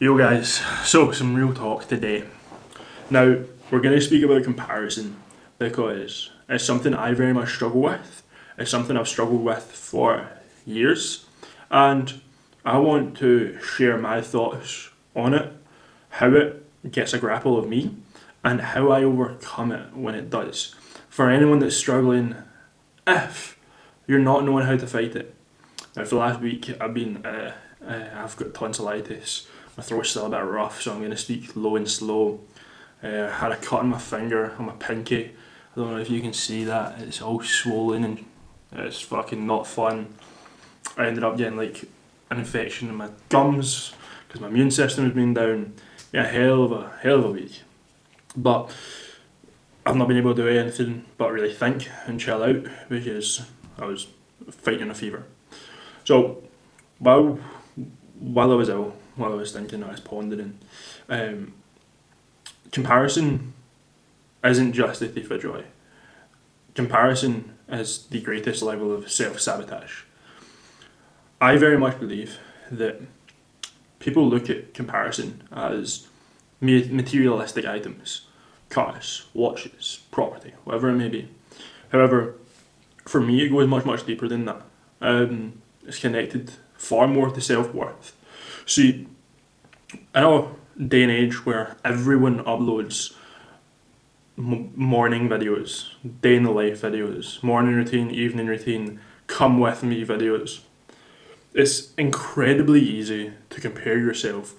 Yo guys, so some real talk today. Now, we're going to speak about comparison because it's something I very much struggle with. It's something I've struggled with for years, and I want to share my thoughts on it, how it gets a grapple of me, and how I overcome it when it does. For anyone that's struggling, if you're not knowing how to fight it. Now, for the last week, I've got tonsillitis. My throat's still a bit rough, so I'm going to speak low and slow. I had a cut on my finger, on my pinky. I don't know if you can see that. It's all swollen and it's fucking not fun. I ended up getting like an infection in my gums because my immune system has been down. Yeah, hell of a week. But I've not been able to do anything but really think and chill out because I was fighting a fever. So while I was ill, while I was thinking, I was pondering, um, comparison isn't just the thief of joy. Comparison is the greatest level of self-sabotage. I very much believe that people look at comparison as materialistic items, cars, watches, property, whatever it may be. However, for me, it goes much, much deeper than that. It's connected far more to self-worth. See, in a day and age where everyone uploads morning videos, day in the life videos, morning routine, evening routine, come with me videos, it's incredibly easy to compare yourself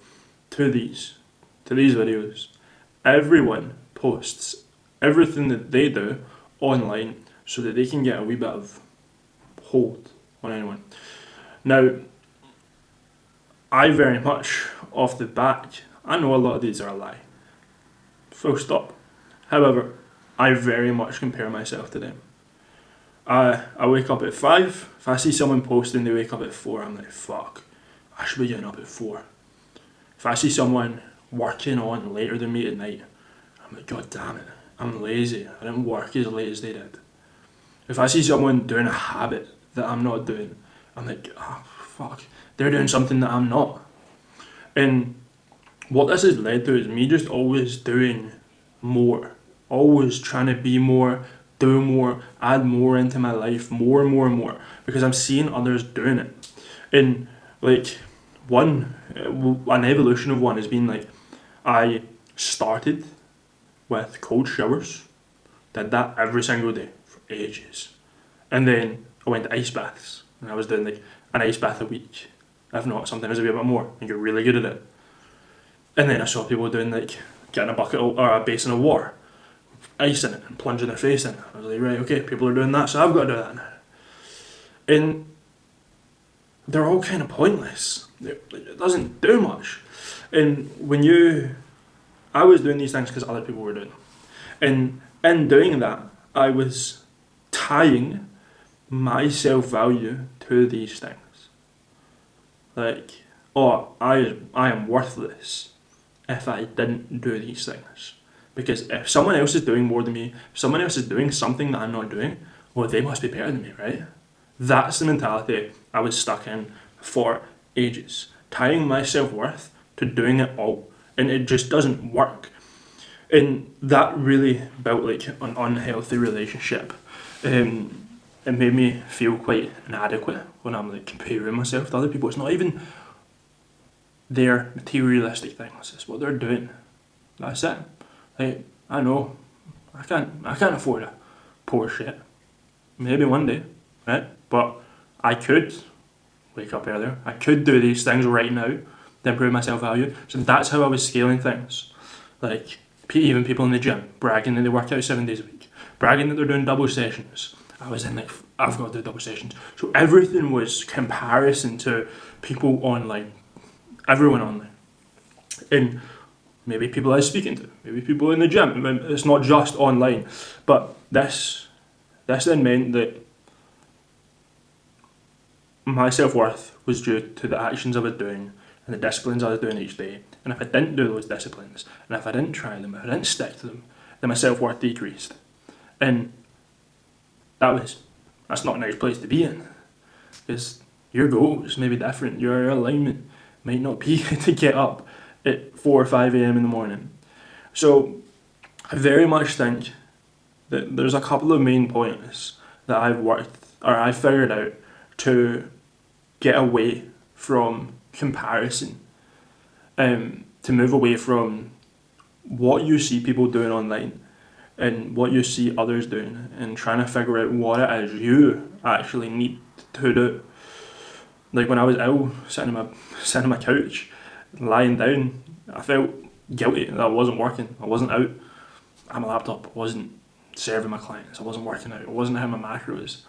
to these videos. Everyone posts everything that they do online so that they can get a wee bit of hold on anyone. Now, I very much, off the bat, I know a lot of these are a lie. Full stop. However, I very much compare myself to them. I wake up at 5. If I see someone posting they wake up at 4, I'm like, fuck, I should be getting up at 4. If I see someone working on later than me at night, I'm like, god damn it, I'm lazy. I didn't work as late as they did. If I see someone doing a habit that I'm not doing, I'm like, oh fuck, they're doing something that I'm not. And what this has led to is me just always doing more, always trying to be more, do more, add more into my life, more and more and more, because I'm seeing others doing it. And like an evolution of one has been like, I started with cold showers, did that every single day for ages, and then I went to ice baths, and I was doing like an ice bath a week, if not sometimes a wee bit more, and you're really good at it. And then I saw people doing like getting a bucket or a basin of water, ice in it, and plunging their face in it. I was like, right, okay, people are doing that, so I've got to do that now. And they're all kind of pointless. It doesn't do much. And I was doing these things because other people were doing them. And in doing that, I was tying my self-value to these things. Like, oh, I am worthless if I didn't do these things. Because if someone else is doing more than me, if someone else is doing something that I'm not doing, well, they must be better than me, right? That's the mentality I was stuck in for ages. Tying my self-worth to doing it all. And it just doesn't work. And that really built like an unhealthy relationship. It made me feel quite inadequate when I'm like comparing myself to other people. It's not even their materialistic things, it's what they're doing. That's it. Like, I know I can't afford a Porsche. Maybe one day, right? But I could wake up earlier. I could do these things right now to improve my self value. So that's how I was scaling things. Like even people in the gym bragging that they work out 7 days a week, bragging that they're doing double sessions. I was in like, I've got to do double sessions. So everything was comparison to people online, everyone online, and maybe people I was speaking to, maybe people in the gym. It's not just online, but this then meant that my self-worth was due to the actions I was doing and the disciplines I was doing each day. And if I didn't do those disciplines, and if I didn't try them, if I didn't stick to them, then my self-worth decreased. And that's not a nice place to be in. Because your goals may be different, your alignment might not be to get up at 4 or 5 a.m. in the morning. So I very much think that there's a couple of main points that I've figured out to get away from comparison, to move away from what you see people doing online and what you see others doing, and trying to figure out what it is you actually need to do. Like when I was ill, sitting on my couch, lying down, I felt guilty that I wasn't working. I wasn't out at my laptop. I wasn't serving my clients. I wasn't working out. I wasn't hitting my macros.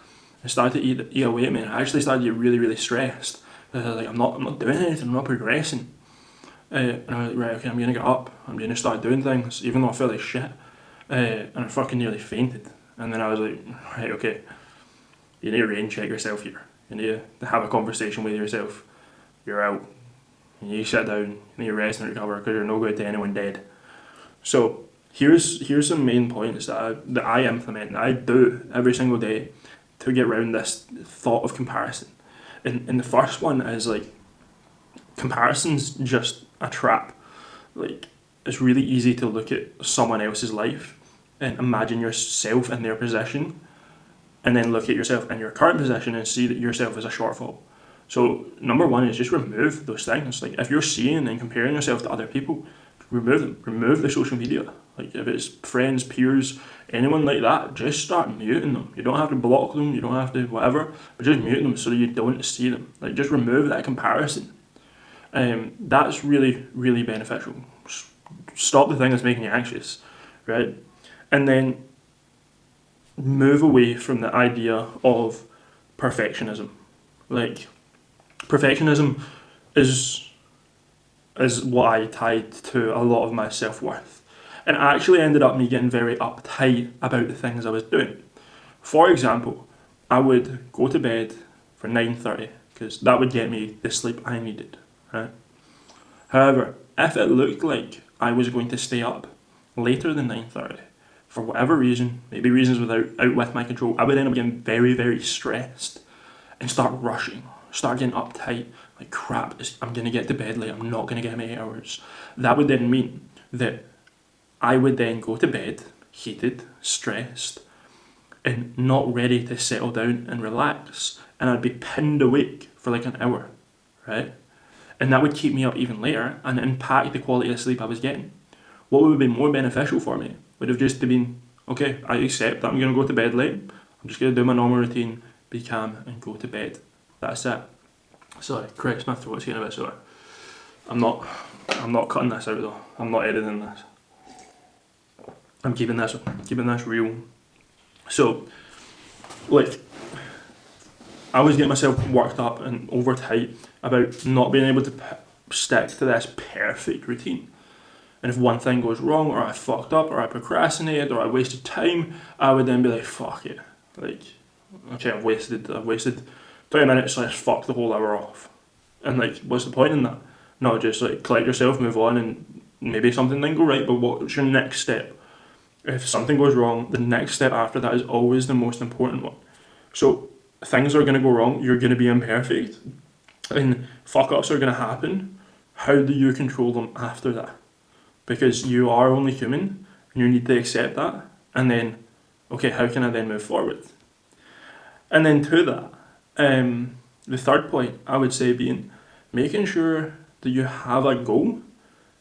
I started to eat away at me. I actually started to get really, really stressed. Like I'm not doing anything. I'm not progressing. And I was like, right, okay, I'm gonna get up. I'm gonna start doing things, even though I felt like shit. And I fucking nearly fainted. And then I was like, right, okay, you need to rain check yourself here. You need to have a conversation with yourself. You're out. You need to sit down. You need to rest and recover because you're no good to anyone dead. So here's some main points that I implement, that I do every single day to get around this thought of comparison. And the first one is like, comparison's just a trap. Like, it's really easy to look at someone else's life and imagine yourself in their position, and then look at yourself in your current position and see that yourself is a shortfall. So number one is just remove those things. Like if you're seeing and comparing yourself to other people, remove them. Remove the social media. Like if it's friends, peers, anyone like that, just start muting them. You don't have to block them, you don't have to whatever, but just mute them so that you don't see them. Like just remove that comparison. That's really, really beneficial. Stop the thing that's making you anxious, right? And then move away from the idea of perfectionism. Like perfectionism is what I tied to a lot of my self-worth, and it actually ended up me getting very uptight about the things I was doing. For example, I would go to bed for 9:30 because that would get me the sleep I needed, right? However, if it looked like I was going to stay up later than 9:30 for whatever reason, maybe reasons out with my control, I would end up getting very, very stressed and start rushing, start getting uptight, like crap, I'm going to get to bed late, I'm not going to get my 8 hours. That would then mean that I would then go to bed heated, stressed, and not ready to settle down and relax, and I'd be pinned awake for like an hour, right? And that would keep me up even later and impact the quality of sleep I was getting. What would have been more beneficial for me would have just been, okay, I accept that I'm going to go to bed late, I'm just going to do my normal routine, be calm and go to bed. That's it. Sorry, Chris, my throat's getting a bit sore. I'm not cutting this out though. I'm not editing this. I'm keeping this real. So, like, I was getting myself worked up and over tight about not being able to stick to this perfect routine. And if one thing goes wrong, or I fucked up, or I procrastinated, or I wasted time, I would then be like, fuck it. Like, okay, I've wasted 20 minutes, let's fuck the whole hour off. And like, what's the point in that? No, just like collect yourself, move on, and maybe something didn't go right, but what's your next step? If something goes wrong, the next step after that is always the most important one. So things are going to go wrong, you're going to be imperfect, and fuck ups are going to happen. How do you control them after that? Because you are only human, and you need to accept that, and then, okay, how can I then move forward? And then to that, the third point I would say being making sure that you have a goal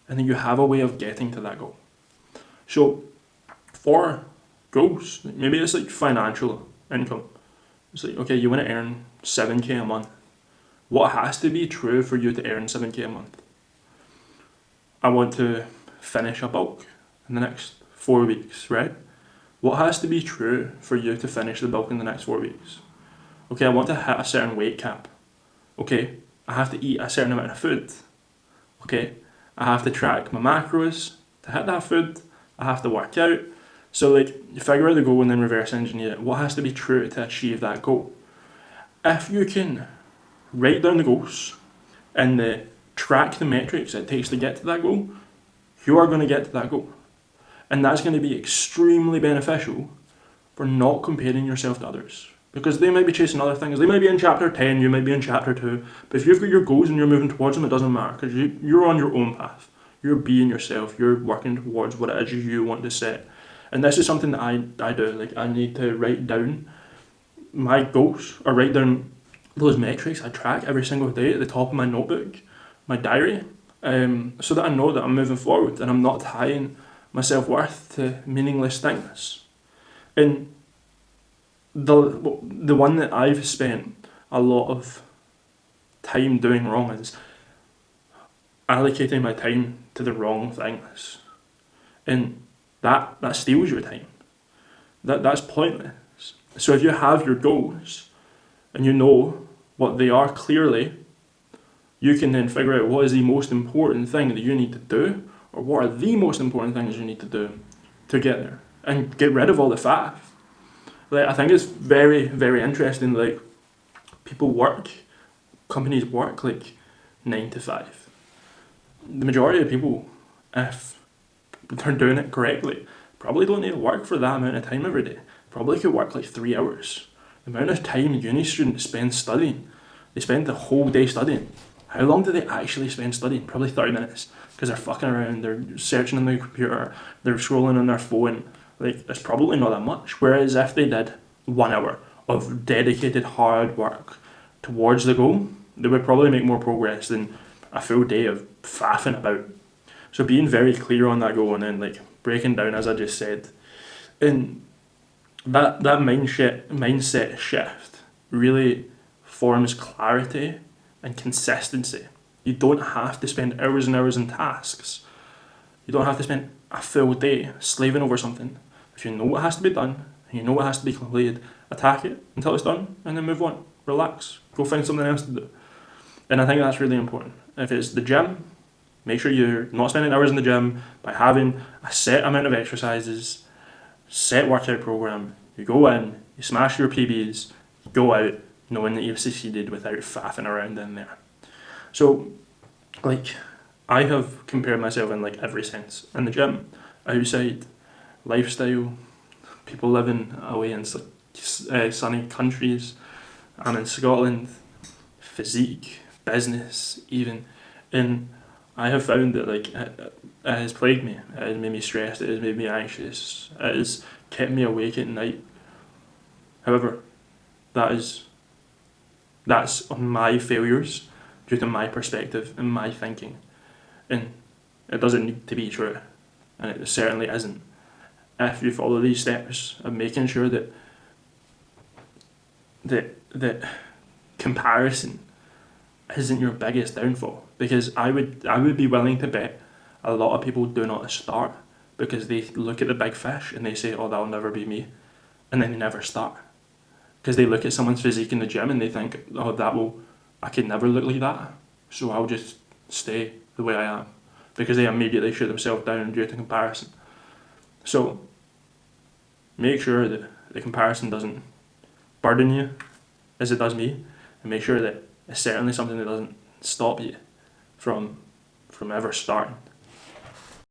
and that you have a way of getting to that goal. So for goals, maybe it's like financial income. It's like, okay, you want to earn 7k a month. What has to be true for you to earn 7k a month? I want to finish a bulk in the next 4 weeks, right? What has to be true for you to finish the bulk in the next 4 weeks? Okay, I want to hit a certain weight cap. Okay, I have to eat a certain amount of food. Okay, I have to track my macros to hit that food. I have to work out. So like, you figure out the goal and then reverse engineer it. What has to be true to achieve that goal? If you can write down the goals and track the metrics it takes to get to that goal, you are going to get to that goal. And that's going to be extremely beneficial for not comparing yourself to others. Because they might be chasing other things. They might be in chapter 10, you might be in chapter 2. But if you've got your goals and you're moving towards them, it doesn't matter because you're on your own path. You're being yourself. You're working towards what it is you want to set. And this is something that I do. Like, I need to write down my goals, or write down those metrics I track every single day at the top of my notebook, my diary, so that I know that I'm moving forward and I'm not tying my self-worth to meaningless things. And the one that I've spent a lot of time doing wrong is allocating my time to the wrong things. And that steals your time. That's pointless. So if you have your goals and you know what they are clearly, you can then figure out what is the most important thing that you need to do, or what are the most important things you need to do to get there, and get rid of all the faff. Like, I think it's very, very interesting. Like, companies work like 9 to 5. The majority of people, if they're doing it correctly, probably don't need to work for that amount of time every day. Probably could work like 3 hours. The amount of time uni students spend studying, they spend the whole day studying. How long do they actually spend studying? Probably 30 minutes, because they're fucking around, they're searching on their computer, they're scrolling on their phone. Like, it's probably not that much. Whereas if they did 1 hour of dedicated hard work towards the goal, they would probably make more progress than a full day of faffing about. So being very clear on that goal, and then like breaking down, as I just said, and that mindset shift really forms clarity and consistency. You don't have to spend hours and hours on tasks. You don't have to spend a full day slaving over something. If you know what has to be done, and you know what has to be completed, attack it until it's done, and then move on. Relax. Go find something else to do. And I think that's really important. If it's the gym, make sure you're not spending hours in the gym by having a set amount of exercises, set workout program. You go in, you smash your PBs, you go out knowing that you've succeeded without faffing around in there. So, like, I have compared myself in like every sense. In the gym, outside, lifestyle, people living away in sunny countries. I'm in Scotland, physique, business, even. And I have found that like it has plagued me. It has made me stressed. It has made me anxious. It has kept me awake at night. However, that's on my failures due to my perspective and my thinking, and it doesn't need to be true, and it certainly isn't. If you follow these steps of making sure that comparison isn't your biggest downfall, because I would be willing to bet a lot of people do not start because they look at the big fish and they say, oh, that'll never be me, and then they never start because they look at someone's physique in the gym and they think, oh, I could never look like that, so I'll just stay the way I am, because they immediately shoot themselves down due to comparison. So make sure that the comparison doesn't burden you as it does me, and make sure that it's certainly something that doesn't stop you from ever starting.